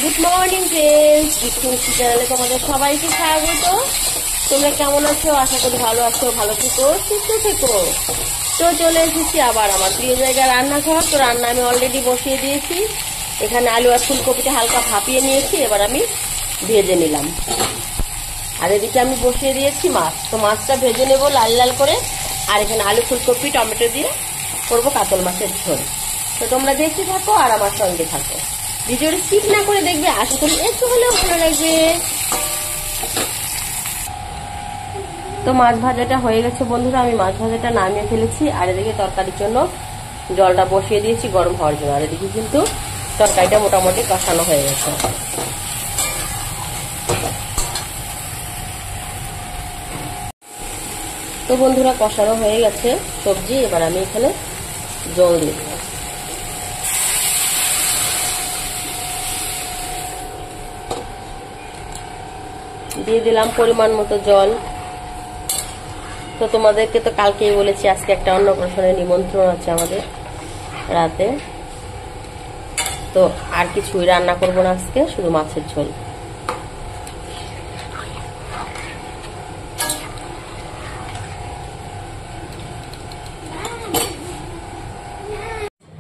Good morning friends, Bittu চ্যানেলে তোমাদের সবাইকে স্বাগত। তোমরা কেমন আছো? আশা করি ভালো আছো, ভালো থেকো, সুস্থ থেকো। তো চলে এসেছি আবার আমার প্রিয় জায়গায় রান্নাঘর। তো রান্না আমি অলরেডি বসিয়ে দিয়েছি। এখানে আলু আর ফুলকপিটা হালকা ভাপিয়ে নিয়েছি, এবার আমি ভেজে নিলাম। আর এদিকে আমি বসিয়ে দিয়েছি মাছ। তো মাছটা ভেজে নেবো লাল লাল করে। আর এখানে আলু ফুলকপি টমেটো দিয়ে করবো কাতল মাছের ঝোল। তো তোমরা দেখতে থাকো আর আমার সঙ্গে থাকো, ভিডিওটা স্কিপ না করে দেখবে, আশা করি একটু হলেও ভালো লাগবে। তো মাছ ভাজাটা হয়ে গেছে বন্ধুরা, আমি মাছ ভাজাটা নামিয়ে ফেলেছি। আর এদিকে তরকারির জন্য জলটা বসিয়ে দিয়েছি গরম হওয়ার জন্য। আর এদিকে কিন্তু তরকারিটা মোটামুটি কষানো হয়ে গেছে। তো বন্ধুরা কষানো হয়ে গেছে সবজি, এবার আমি এখানে জল দিয়ে দেবো। দিয়ে দিলাম পরিমাণ মতো জল। তো তোমাদেরকে তো কালকেই বলেছি আজকে একটা অন্নপ্রাশনের নিমন্ত্রণ আছে আমাদের রাতে। তো আর কিছুই রান্না করবো না আজকে, শুধু মাছের ঝোল।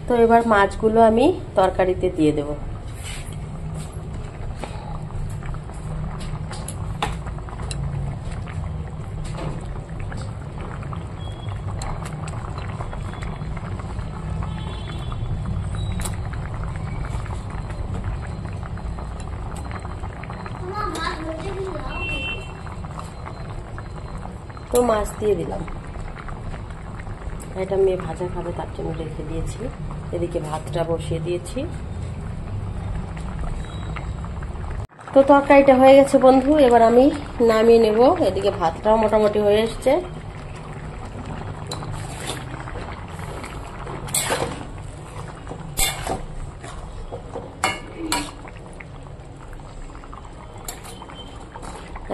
তো এবার মাছগুলো আমি তরকারিতে দিয়ে দেব। তো মাছ দিয়ে দিলাম। এটা মেয়ে ভাজা খাবে তার জন্য রেখে দিয়েছি। এদিকে ভাতটা বসিয়ে দিয়েছি। তো তরকারিটা হয়ে গেছে বন্ধু, এবার আমি নামিয়ে নেব। এদিকে ভাতটাও মোটামুটি হয়ে এসছে।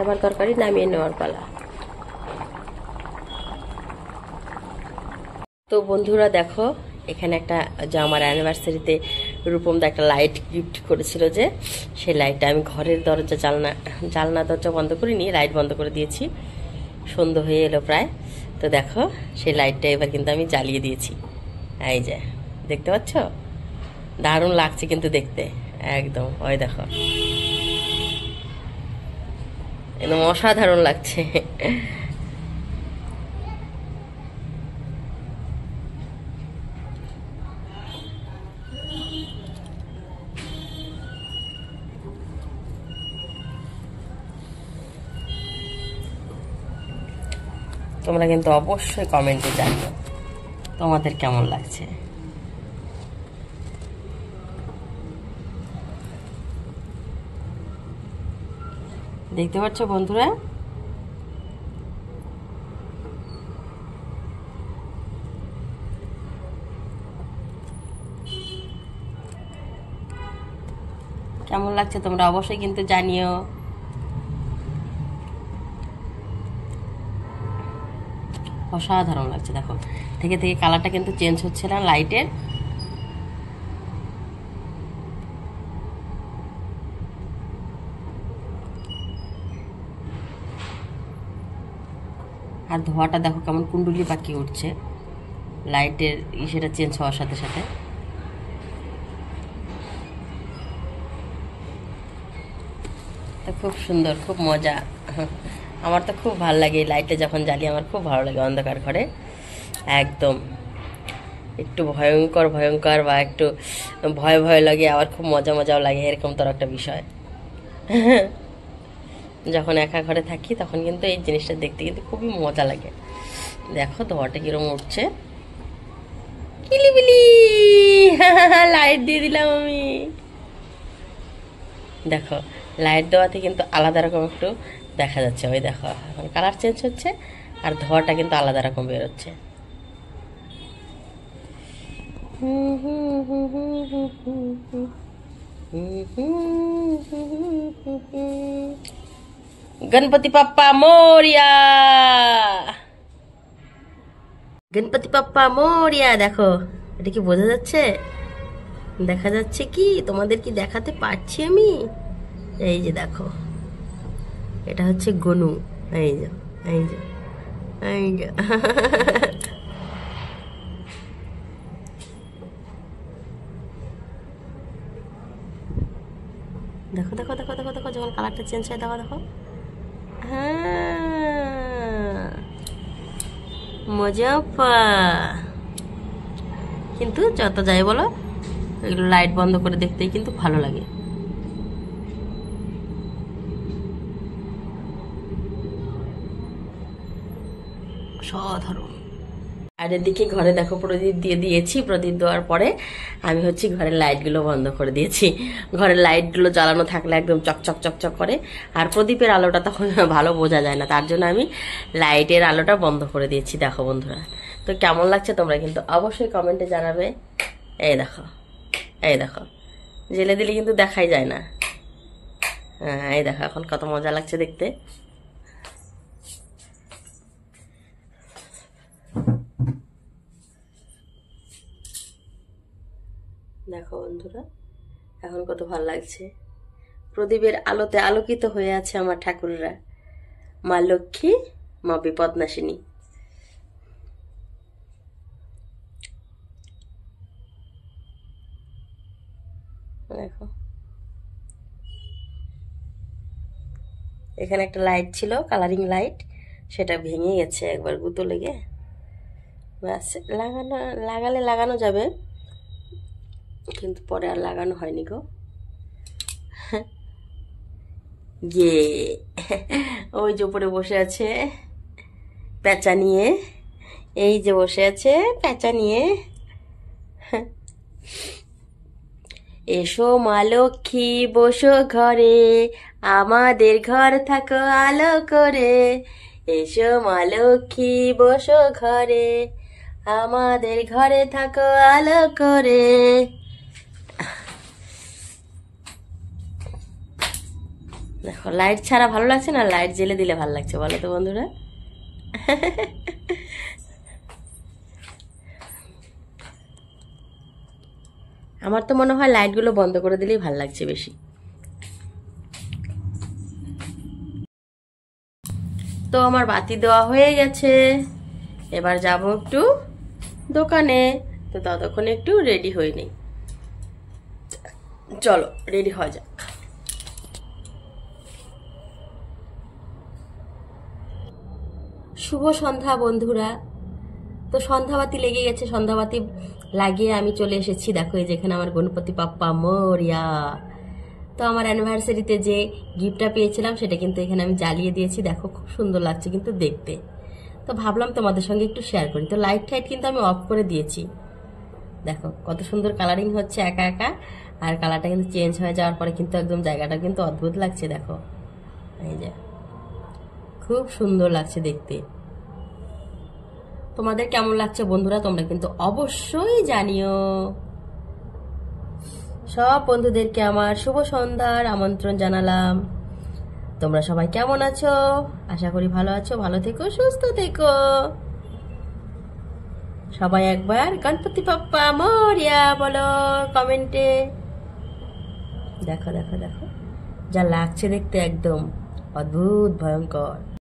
এবার তরকারি নামিয়ে নেওয়ার পালা। তো বন্ধুরা দেখো, এখানে একটা যে আমার অ্যানিভার্সারিতে রূপমদা একটা লাইট গিফট করেছিল, যে সেই লাইটটা আমি ঘরের দরজা জানলা দরজা বন্ধ করিনি, লাইট বন্ধ করে দিয়েছি। সন্ধ্যা হয়ে এলো প্রায়। তো দেখো সেই লাইটটা এবার কিন্তু আমি জ্বালিয়ে দিয়েছি। এই যে দেখতে পাচ্ছ, দারুণ লাগছে কিন্তু দেখতে একদম। ওই দেখো, একদম অসাধারণ লাগছে। তোমরা কিন্তু অবশ্যই কমেন্টে জানিও তোমাদের কেমন লাগছে। দেখতে পাচ্ছ বন্ধুরা, কেমন লাগছে তোমরা অবশ্যই কিন্তু জানিও। অসাধারণ লাগছে দেখো, থেকে থেকে কালারটা কিন্তু চেঞ্জ হচ্ছে না লাইটের। আর ধোঁয়াটা দেখো কেমন কুণ্ডুলি পাখি উঠছে লাইটের সেটা চেঞ্জ হওয়ার সাথে সাথে। তো খুব সুন্দর, খুব মজা। আমার তো খুব ভালো লাগে এই লাইটটা যখন জ্বালি, আমার খুব ভালো লাগে অন্ধকার ঘরে। একদম একটু ভয়ঙ্কর ভয়ঙ্কর বা একটু ভয় ভয় লাগে, আবার খুব মজা মজাও লাগে, এরকম তোর একটা বিষয়। যখন একা ঘরে থাকি তখন কিন্তু এই জিনিসটা দেখতে কিন্তু খুবই মজা লাগে। দেখো ধোঁয়াটা কিরকম উঠছে, কিলিবিলি। লাইট দিয়ে দিলাম আমি। দেখো লাইট দেওয়াতে কিন্তু আলাদা রকম একটু দেখা যাচ্ছে। ওই দেখো এখন কালার চেঞ্জ হচ্ছে আর ধোঁয়াটা কিন্তু আলাদা রকম বেরোচ্ছে। गणपति पप्पा मोरिया, गणपति पप्पा मोरिया। देखो এটা কি বোঝা যাচ্ছে? দেখা যাচ্ছে কি? তোমাদের কি দেখাতে পারছি আমি? এই যে দেখো, এটা হচ্ছে গনু। এই যে, এই যে, এই যে। দেখো দেখো দেখো দেখো দেখো, যখন কালারটা চেঞ্জ হয়, দেখো দেখো। হ্যাঁ, মজাফা। কিন্তু যত যাই বলো, এগুলো লাইট বন্ধ করে দেখতেই কিন্তু ভালো লাগে। অসাধারণ। আর এদিকে ঘরে দেখো প্রদীপ দিয়ে দিয়েছি। প্রদীপ দেওয়ার পরে আমি হচ্ছে ঘরের লাইটগুলো বন্ধ করে দিয়েছি। ঘরের লাইটগুলো জ্বালানো থাকলে একদম চকচক চকচক করে, আর প্রদীপের আলোটা তখন ভালো বোঝা যায় না, তার জন্য আমি লাইটের আলোটা বন্ধ করে দিয়েছি। দেখো বন্ধুরা, তো কেমন লাগছে তোমরা কিন্তু অবশ্যই কমেন্টে জানাবে। এই দেখো, এই দেখো, জেলে দিলে কিন্তু দেখাই যায় না। হ্যাঁ, এই দেখো এখন কত মজা লাগছে দেখতে। দেখো বন্ধুরা, এখন কত ভালো লাগছে। প্রদীপের আলোতে আলোকিত হয়ে আছে আমার ঠাকুররা, মা লক্ষ্মী, মা বিপদনাশিনী। দেখো, এখানে একটা লাইট ছিল, কালারিং লাইট, সেটা ভেঙে গেছে একবার গুঁতো লেগে। ব্যাস, লাগানো যাবে, কিন্তু পরে আর লাগানো হয়নি গো। ইয়ে, ওই যে উপরে বসে আছে প্যাঁচা নিয়ে, এই যে বসে আছে প্যাঁচা নিয়ে। এসো মা লক্ষ্মী বসো ঘরে, আমাদের ঘর থাকো আলো করে। এসো মা লক্ষ্মী বসো ঘরে, আমাদের ঘরে থাকো আলো করে। দেখো, লাইট ছাড়া ভালো লাগছে না, লাইট জ্বেলে দিলে ভালো লাগছে বলো তো বন্ধুরা। আমার তো মনে হয় লাইটগুলো বন্ধ করে দিলেই ভালো লাগছে বেশি। তো আমার বাতি দেওয়া হয়ে গেছে, এবার যাব একটু দোকানে। তো ততক্ষণে একটু রেডি হয়ে নেই, চলো রেডি হয়ে যাক। শুভ সন্ধ্যা বন্ধুরা। তো সন্ধ্যাবাতি লেগে গেছে, সন্ধ্যাবাতি লাগিয়ে আমি চলে এসেছি। দেখো, এই যেখানে আমার গণপতি বাপ্পা মোরিয়া। তো আমার অ্যানিভার্সারিতে যে গিফটটা পেয়েছিলাম সেটা কিন্তু এখানে আমি জ্বালিয়ে দিয়েছি। দেখো, খুব সুন্দর লাগছে কিন্তু দেখতে। তো ভাবলাম তোমাদের সঙ্গে একটু শেয়ার করি। তো লাইট টাইট কিন্তু আমি অফ করে দিয়েছি। দেখো কত সুন্দর কালারিং হচ্ছে একা একা, আর কালারটা কিন্তু চেঞ্জ হয়ে যাওয়ার পরে কিন্তু একদম জায়গাটা কিন্তু অদ্ভুত লাগছে। দেখো, এই যে খুব সুন্দর লাগছে দেখতে। তোমাদের কেমন লাগছে বন্ধুরা, তোমরা কিন্তু অবশ্যই জানিও। সব বন্ধুদেরকে আমার শুভ সন্ধ্যার আমন্ত্রণ জানালাম। তোমরা সবাই কেমন আছো? আশা করি ভালো আছো। ভালো থেকো, সুস্থ থেকো। সবাই একবার গণপতি বাপ্পা মোরিয়া বলো কমেন্টে। দেখো দেখো দেখো, যা লাগছে দেখতে একদম অদ্ভুত ভয়ঙ্কর।